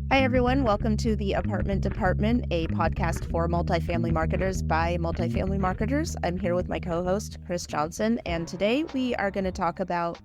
Hi, everyone. Welcome to the Apartment Department, a podcast for multifamily marketers by multifamily marketers. I'm here with my co-host, Chris Johnson, and today we are going to talk about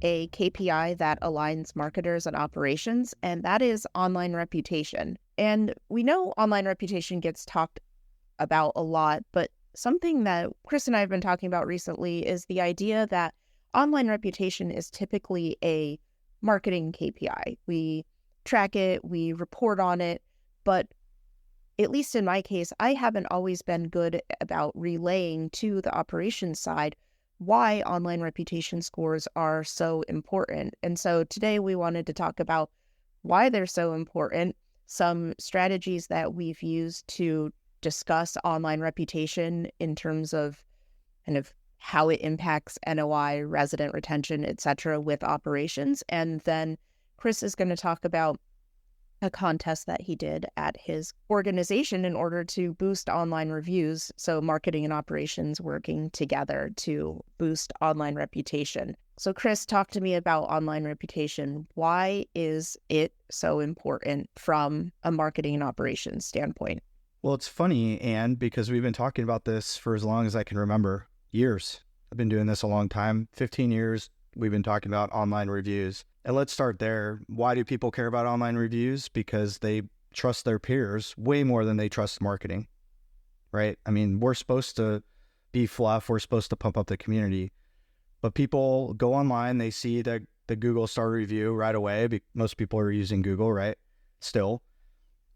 a KPI that aligns marketers and operations, and that is online reputation. And we know online reputation gets talked about a lot, but something that Chris and I have been talking about recently is the idea that online reputation is typically a marketing KPI. We track it, we report on it, but at least in my case, I haven't always been good about relaying to the operations side why online reputation scores are so important. And so today we wanted to talk about why they're so important, some strategies that we've used to discuss online reputation in terms of kind of how it impacts NOI, resident retention, et cetera, with operations. And then Chris is going to talk about a contest that he did at his organization in order to boost online reviews. So marketing and operations working together to boost online reputation. So Chris, talk to me about online reputation. Why is it so important from a marketing and operations standpoint? Well, it's funny, Anne, because we've been talking about this for as long as I can remember. Years. I've been doing this a long time. 15 years we've been talking about online reviews. And let's start there. Why do people care about online reviews? Because they trust their peers way more than they trust marketing, right? I mean, we're supposed to be fluff. We're supposed to pump up the community. But people go online, they see the Google star review right away. Most people are using Google, right? Still.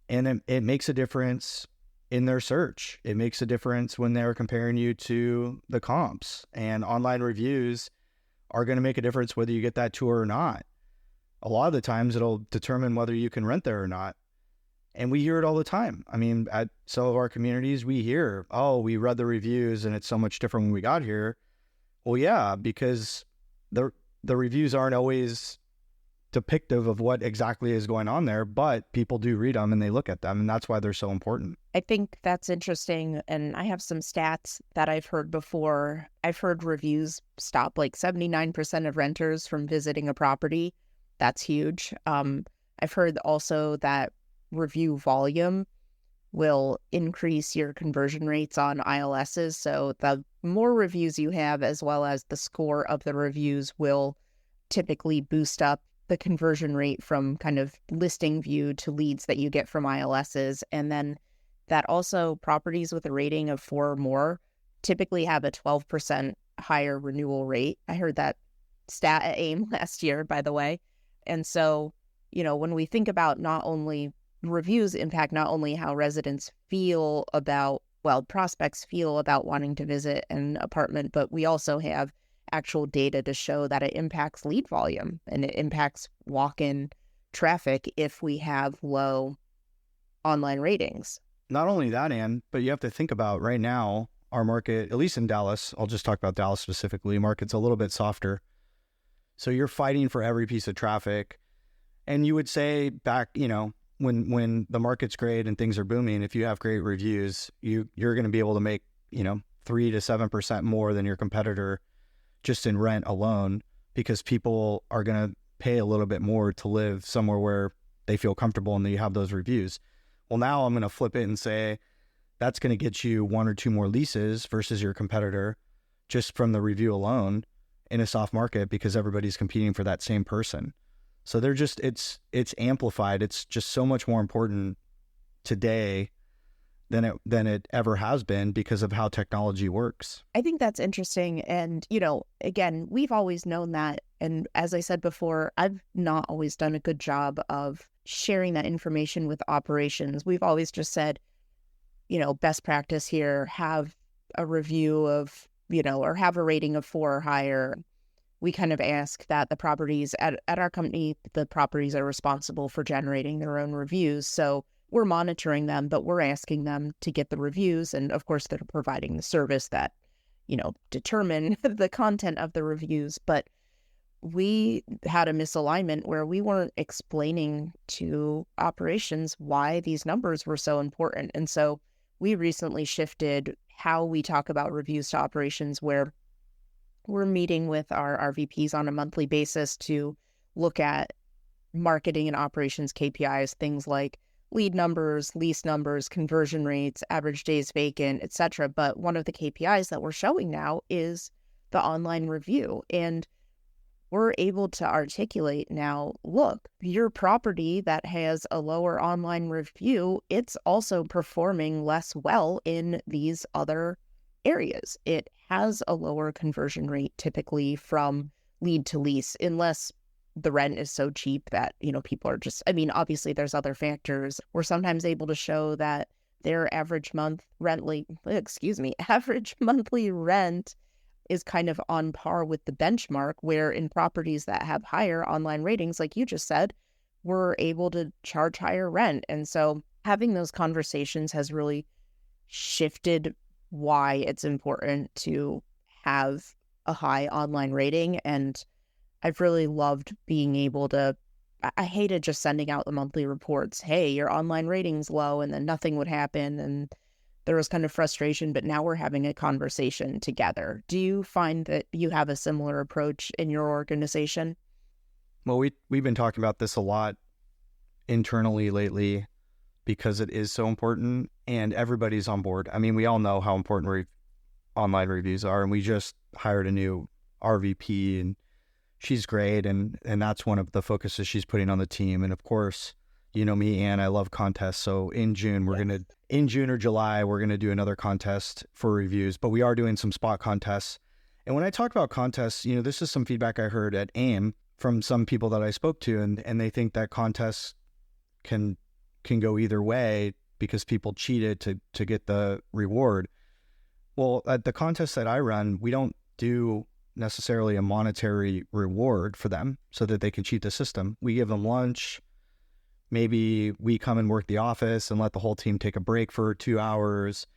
And it makes a difference in their search. It makes a difference when they're comparing you to the comps. And online reviews are going to make a difference whether you get that tour or not. A lot of the times it'll determine whether you can rent there or not. And we hear it all the time. I mean, at some of our communities, we hear, oh, we read the reviews and it's so much different when we got here. Well, yeah, because the reviews aren't always depictive of what exactly is going on there, but people do read them and they look at them, and that's why they're so important. I think that's interesting, and I have some stats that I've heard before. I've heard reviews stop like 79% of renters from visiting a property. That's huge. I've heard also that review volume will increase your conversion rates on ILSs. So the more reviews you have, as well as the score of the reviews, will typically boost up the conversion rate from kind of listing view to leads that you get from ILSs. And then that also properties with a rating of 4 or more typically have a 12% higher renewal rate. I heard that stat at AIM last year, by the way. And so, when we think about not only reviews impact not only how residents feel about, prospects feel about wanting to visit an apartment, but we also have actual data to show that it impacts lead volume and it impacts walk-in traffic if we have low online ratings. Not only that, Ann, but you have to think about right now, our market, at least in Dallas, I'll just talk about Dallas specifically, market's a little bit softer. So you're fighting for every piece of traffic. And you would say back, when the market's great and things are booming, if you have great reviews, you're going to be able to make, 3 to 7% more than your competitor just in rent alone, because people are going to pay a little bit more to live somewhere where they feel comfortable and you have those reviews. Well, now I'm going to flip it and say that's going to get you 1 or 2 more leases versus your competitor just from the review alone in a soft market, because everybody's competing for that same person. So they're just, it's amplified. It's just so much more important today than it ever has been because of how technology works. I think that's interesting. And, again, we've always known that. And as I said before, I've not always done a good job of sharing that information with operations. We've always just said, best practice here, have a review of, or have a rating of 4 or higher. We kind of ask that the properties at our company, the properties are responsible for generating their own reviews. So we're monitoring them, but we're asking them to get the reviews. And of course, they're providing the service that, determine the content of the reviews. But we had a misalignment where we weren't explaining to operations why these numbers were so important. And so we recently shifted how we talk about reviews to operations, where we're meeting with our VPs on a monthly basis to look at marketing and operations KPIs, things like lead numbers, lease numbers, conversion rates, average days vacant, etc. But one of the KPIs that we're showing now is the online review. And we're able to articulate now, look, your property that has a lower online review, it's also performing less well in these other areas. It has a lower conversion rate typically from lead to lease, unless the rent is so cheap that, people are just, obviously there's other factors. We're sometimes able to show that their average monthly rent is kind of on par with the benchmark, where in properties that have higher online ratings, like you just said, we're able to charge higher rent. And so having those conversations has really shifted why it's important to have a high online rating. And I've really loved being able to, I hated just sending out the monthly reports. Hey, your online rating's low, and then nothing would happen. And there was kind of frustration, but now we're having a conversation together. Do you find that you have a similar approach in your organization? Well, we've been talking about this a lot internally lately because it is so important and everybody's on board. We all know how important online reviews are, and we just hired a new RVP, and she's great, and that's one of the focuses she's putting on the team. And of course, you know me, Ann, I love contests. So in June, in June or July, we're going to do another contest for reviews, but we are doing some spot contests. And when I talk about contests, this is some feedback I heard at AIM from some people that I spoke to, and they think that contests can go either way because people cheated to get the reward. Well, at the contest that I run, we don't do necessarily a monetary reward for them so that they can cheat the system. We give them lunch. Maybe we come and work the office and let the whole team take a break for 2 hours,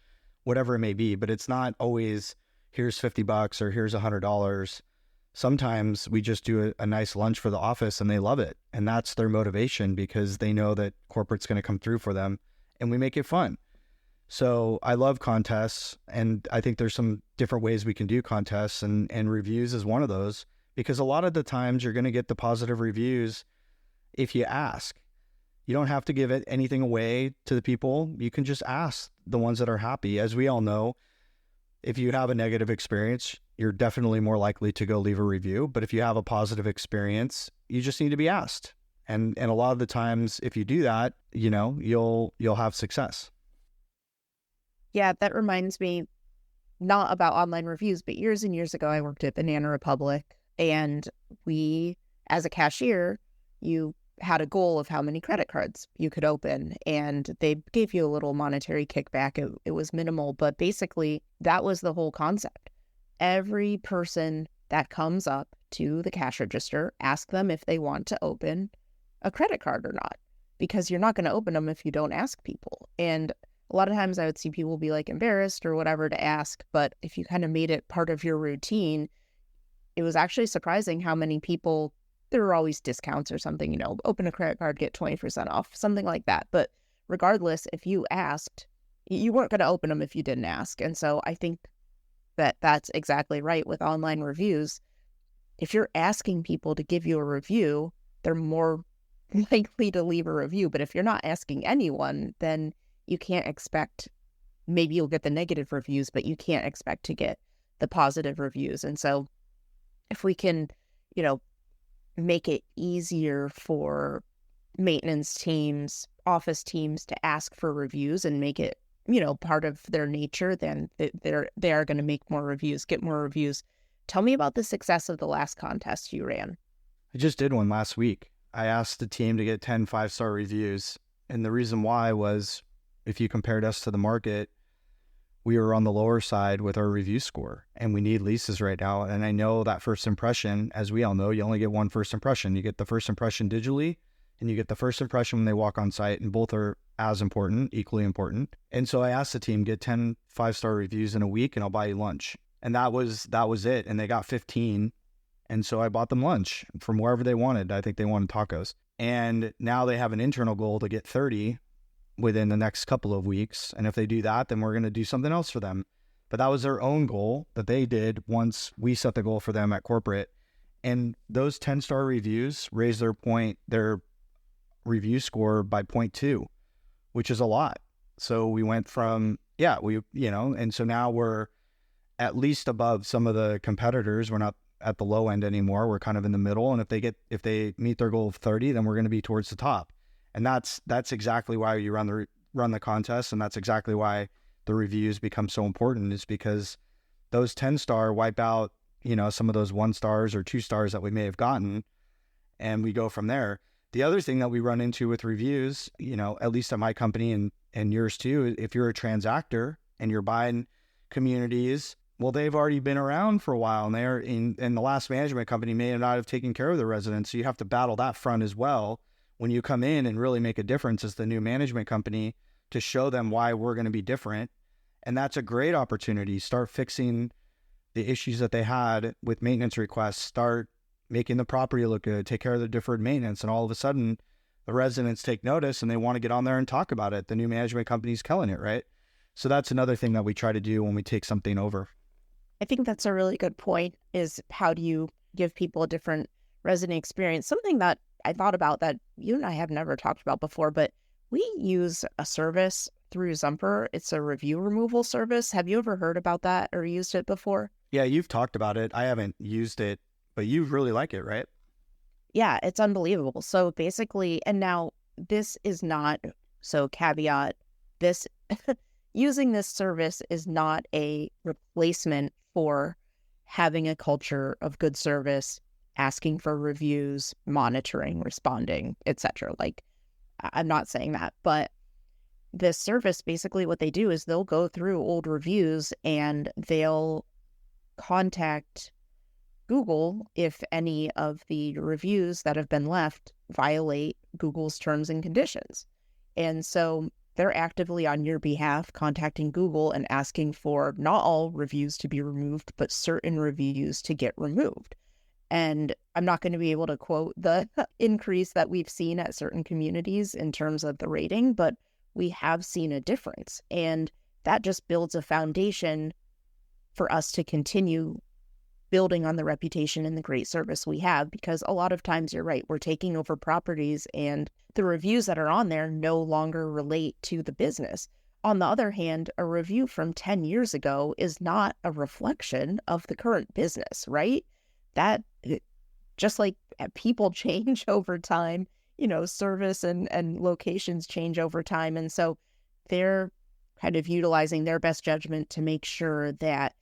whatever it may be. But it's not always, here's $50 or here's $100. Sometimes we just do a nice lunch for the office and they love it. And that's their motivation because they know that corporate's going to come through for them, and we make it fun. So I love contests, and I think there's some different ways we can do contests, and reviews is one of those, because a lot of the times you're going to get the positive reviews if you ask. You don't have to give anything away to the people. You can just ask the ones that are happy. As we all know, if you have a negative experience, you're definitely more likely to go leave a review. But if you have a positive experience, you just need to be asked. And a lot of the times, if you do that, you'll have success. Yeah, that reminds me, not about online reviews, but years and years ago, I worked at Banana Republic, and we, as a cashier, you had a goal of how many credit cards you could open, and they gave you a little monetary kickback. It was minimal, but basically that was the whole concept. Every person that comes up to the cash register, ask them if they want to open a credit card or not, because you're not going to open them if you don't ask people. And a lot of times I would see people be like embarrassed or whatever to ask, but if you kind of made it part of your routine, it was actually surprising how many people, there were always discounts or something, open a credit card, get 20% off, something like that. But regardless, if you asked, you weren't going to open them if you didn't ask. And so I think that that's exactly right with online reviews. If you're asking people to give you a review, they're more likely to leave a review. But if you're not asking anyone, then you can't expect, maybe you'll get the negative reviews, but you can't expect to get the positive reviews. And so if we can, make it easier for maintenance teams, office teams to ask for reviews and make it, part of their nature, then they are going to make more reviews, get more reviews. Tell me about the success of the last contest you ran. I just did one last week. I asked the team to get 10 5-star reviews. And the reason why was, if you compared us to the market, we were on the lower side with our review score, and we need leases right now. And I know that first impression, as we all know, you only get one first impression. You get the first impression digitally, and you get the first impression when they walk on site, and both are as important, equally important. And so I asked the team, get 10 5-star reviews in a week and I'll buy you lunch. And that was it. And they got 15. And so I bought them lunch from wherever they wanted. I think they wanted tacos. And now they have an internal goal to get 30 within the next couple of weeks. And if they do that, then we're going to do something else for them. But that was their own goal that they did once we set the goal for them at corporate. And those 10-star reviews raise their review score by 0.2, which is a lot. So we went from, and so now we're at least above some of the competitors. We're not at the low end anymore. We're kind of in the middle. And if they meet their goal of 30, then we're going to be towards the top. And that's exactly why you run the contest. And that's exactly why the reviews become so important, is because those 10-star wipe out, some of those 1 stars or 2 stars that we may have gotten. And we go from there. The other thing that we run into with reviews, at least at my company and yours too, if you're a transactor and you're buying communities, well, they've already been around for a while, and they're and the last management company may not have taken care of the residents. So you have to battle that front as well when you come in and really make a difference as the new management company, to show them why we're going to be different. And that's a great opportunity. Start fixing the issues that they had with maintenance requests, start making the property look good, take care of the deferred maintenance. And all of a sudden the residents take notice and they want to get on there and talk about it. The new management company's killing it, right? So that's another thing that we try to do when we take something over. I think that's a really good point, is how do you give people a different resident experience? Something that I thought about that you and I have never talked about before, but we use a service through Zumper. It's a review removal service. Have you ever heard about that or used it before? Yeah, you've talked about it. I haven't used it, but you really like it, right? Yeah, it's unbelievable. So basically, and now this is not, so caveat, this using this service is not a replacement for having a culture of good service, asking for reviews, monitoring, responding, etc. Like, I'm not saying that, but this service, basically what they do is they'll go through old reviews and they'll contact Google if any of the reviews that have been left violate Google's terms and conditions. And so they're actively on your behalf contacting Google and asking for not all reviews to be removed, but certain reviews to get removed. And I'm not going to be able to quote the increase that we've seen at certain communities in terms of the rating, but we have seen a difference. And that just builds a foundation for us to continue building on the reputation and the great service we have, because a lot of times, you're right, we're taking over properties and the reviews that are on there no longer relate to the business. On the other hand, a review from 10 years ago is not a reflection of the current business, right? That, just like people change over time, service and locations change over time. And so they're kind of utilizing their best judgment to make sure that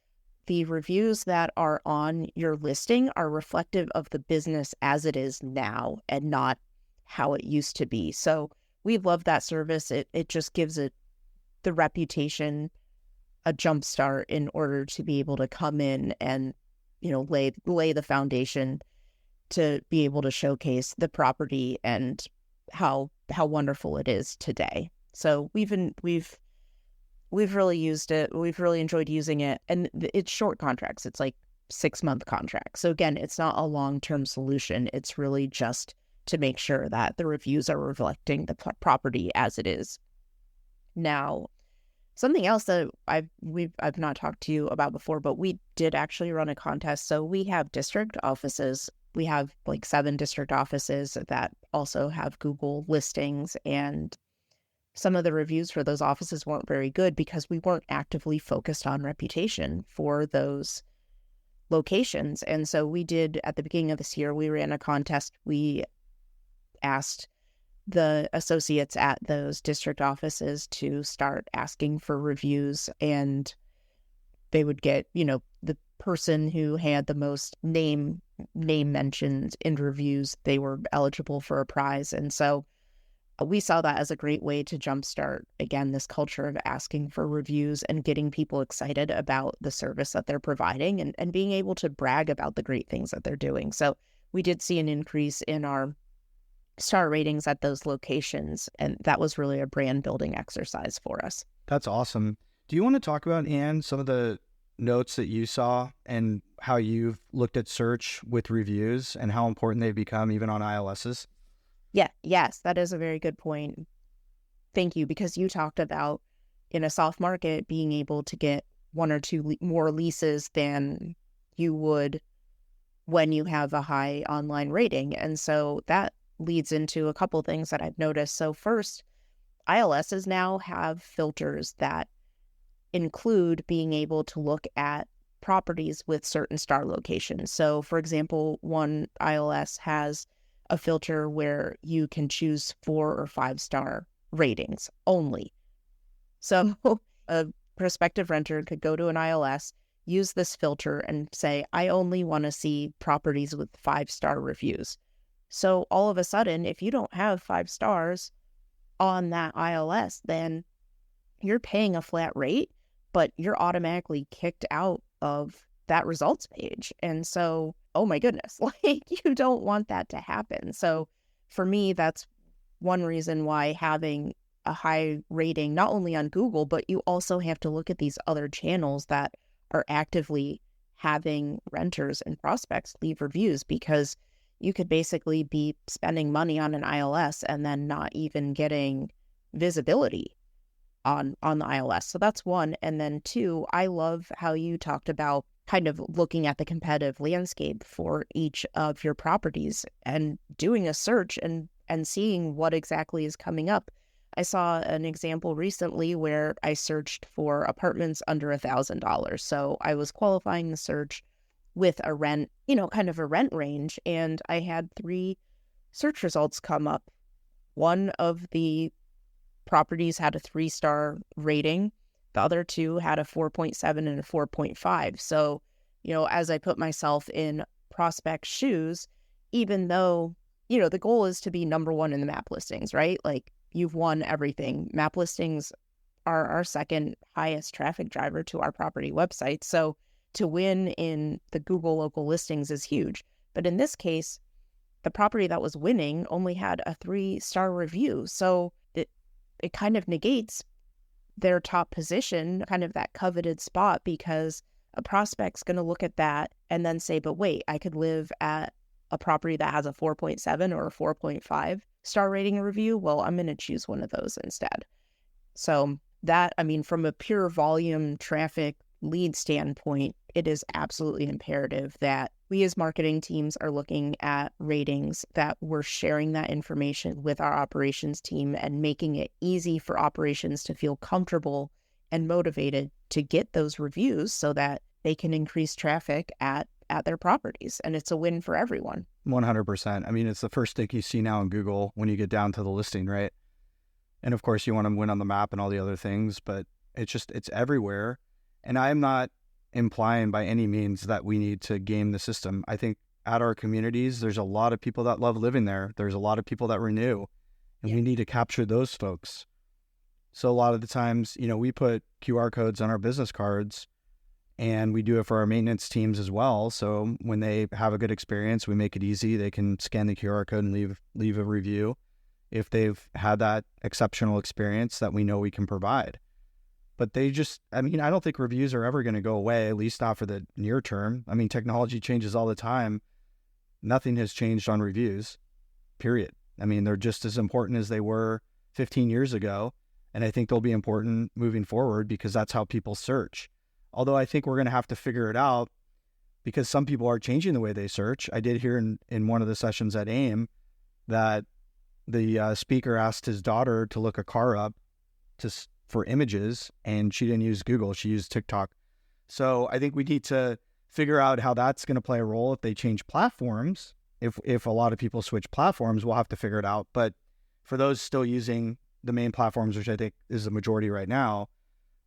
the reviews that are on your listing are reflective of the business as it is now and not how it used to be. So we love that service. It just gives it the reputation a jump start in order to be able to come in and, lay the foundation to be able to showcase the property and how wonderful it is today. So we've really used it. We've really enjoyed using it. And it's short contracts. It's like 6-month contracts. So again, it's not a long-term solution. It's really just to make sure that the reviews are reflecting the property as it is. Now, something else that I've not talked to you about before, but we did actually run a contest. So we have district offices. We have like 7 district offices that also have Google listings, and some of the reviews for those offices weren't very good because we weren't actively focused on reputation for those locations. And so we did, at the beginning of this year, we ran a contest. We asked the associates at those district offices to start asking for reviews, and they would get, the person who had the most name mentioned in reviews, they were eligible for a prize. And so we saw that as a great way to jumpstart, again, this culture of asking for reviews and getting people excited about the service that they're providing and being able to brag about the great things that they're doing. So we did see an increase in our star ratings at those locations, and that was really a brand building exercise for us. That's awesome. Do you want to talk about, Anne, some of the notes that you saw and how you've looked at search with reviews and how important they've become even on ILSs? Yes, that is a very good point. Thank you, because you talked about in a soft market being able to get 1 or 2 more leases than you would when you have a high online rating. And so that leads into a couple things that I've noticed. So first, ILSs now have filters that include being able to look at properties with certain star locations. So for example, one ILS has a filter where you can choose 4 or 5-star ratings only. So a prospective renter could go to an ILS, use this filter and say, I only want to see properties with 5-star reviews. So all of a sudden, if you don't have 5 stars on that ILS, then you're paying a flat rate, but you're automatically kicked out of that results page. And so, oh my goodness, like you don't want that to happen. So for me, that's one reason why having a high rating, not only on Google, but you also have to look at these other channels that are actively having renters and prospects leave reviews, because you could basically be spending money on an ILS and then not even getting visibility on the ILS. So that's one. And then two, I love how you talked about kind of looking at the competitive landscape for each of your properties and doing a search and seeing what exactly is coming up. I saw an example recently where I searched for apartments under $1,000. So I was qualifying the search with a rent, kind of a rent range. And I had 3 search results come up. One of the properties had a 3-star rating. The other 2 had a 4.7 and a 4.5. So, as I put myself in prospect shoes, even though, the goal is to be number 1 in the map listings, right? Like you've won everything. Map listings are our second highest traffic driver to our property website. So to win in the Google local listings is huge. But in this case, the property that was winning only had a 3-star review. So it kind of negates their top position, kind of that coveted spot, because a prospect's going to look at that and then say, but wait, I could live at a property that has a 4.7 or a 4.5 star rating and review. Well, I'm going to choose one of those instead. So that, from a pure volume traffic lead standpoint, it is absolutely imperative that we as marketing teams are looking at ratings, that we're sharing that information with our operations team and making it easy for operations to feel comfortable and motivated to get those reviews so that they can increase traffic at their properties. And it's a win for everyone. 100%. It's the first thing you see now in Google when you get down to the listing, right? And of course you want to win on the map and all the other things, but it's everywhere. And I'm not implying by any means that we need to game the system. I think at our communities, there's a lot of people that love living there. There's a lot of people that renew, and we need to capture those folks. So a lot of the times, we put QR codes on our business cards, and we do it for our maintenance teams as well. So when they have a good experience, we make it easy. They can scan the QR code and leave a review if they've had that exceptional experience that we know we can provide. But I don't think reviews are ever going to go away, at least not for the near term. Technology changes all the time. Nothing has changed on reviews, period. They're just as important as they were 15 years ago. And I think they'll be important moving forward because that's how people search. Although I think we're going to have to figure it out because some people are changing the way they search. I did hear in one of the sessions at AIM that the speaker asked his daughter to look a car up for images, and she didn't use Google. She used TikTok. So I think we need to figure out how that's going to play a role if they change platforms. If a lot of people switch platforms, we'll have to figure it out. But for those still using the main platforms, which I think is the majority right now,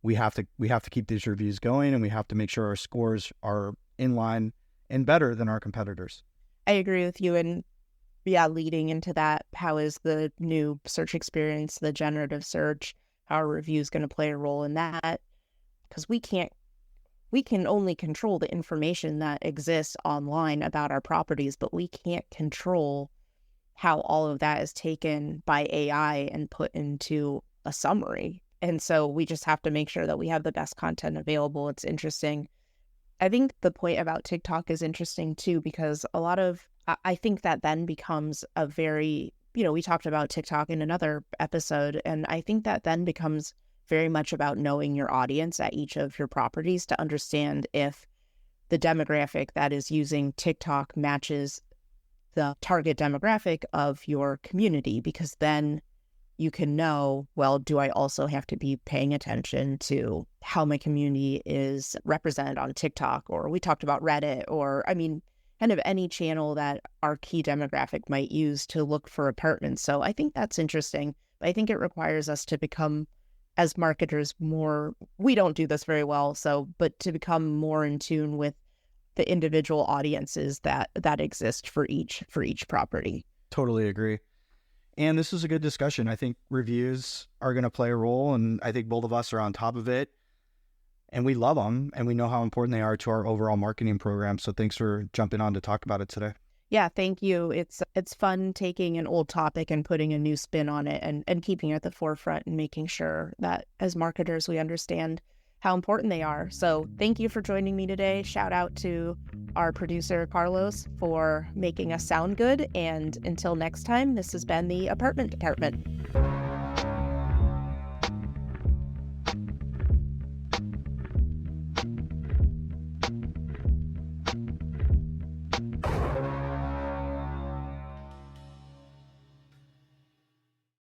we have to keep these reviews going, and we have to make sure our scores are in line and better than our competitors. I agree with you. And leading into that, how is the new search experience, the generative search, how our review is going to play a role in that? Because we can only control the information that exists online about our properties, but we can't control how all of that is taken by AI and put into a summary. And so we just have to make sure that we have the best content available. It's interesting. I think the point about TikTok is interesting too, because I think that then becomes a very, we talked about TikTok in another episode, and I think that then becomes very much about knowing your audience at each of your properties to understand if the demographic that is using TikTok matches the target demographic of your community, because then you can know, well, do I also have to be paying attention to how my community is represented on TikTok? Or we talked about Reddit, or kind of any channel that our key demographic might use to look for apartments. So I think that's interesting. But I think it requires us to become, as marketers, we don't do this very well. But to become more in tune with the individual audiences that exist for each property. Totally agree. And this is a good discussion. I think reviews are going to play a role, and I think both of us are on top of it. And we love them, and we know how important they are to our overall marketing program. So thanks for jumping on to talk about it today. Yeah, thank you. It's fun taking an old topic and putting a new spin on it and keeping it at the forefront and making sure that as marketers we understand how important they are. So thank you for joining me today. Shout out to our producer, Carlos, for making us sound good. And until next time, this has been the Apartment Department.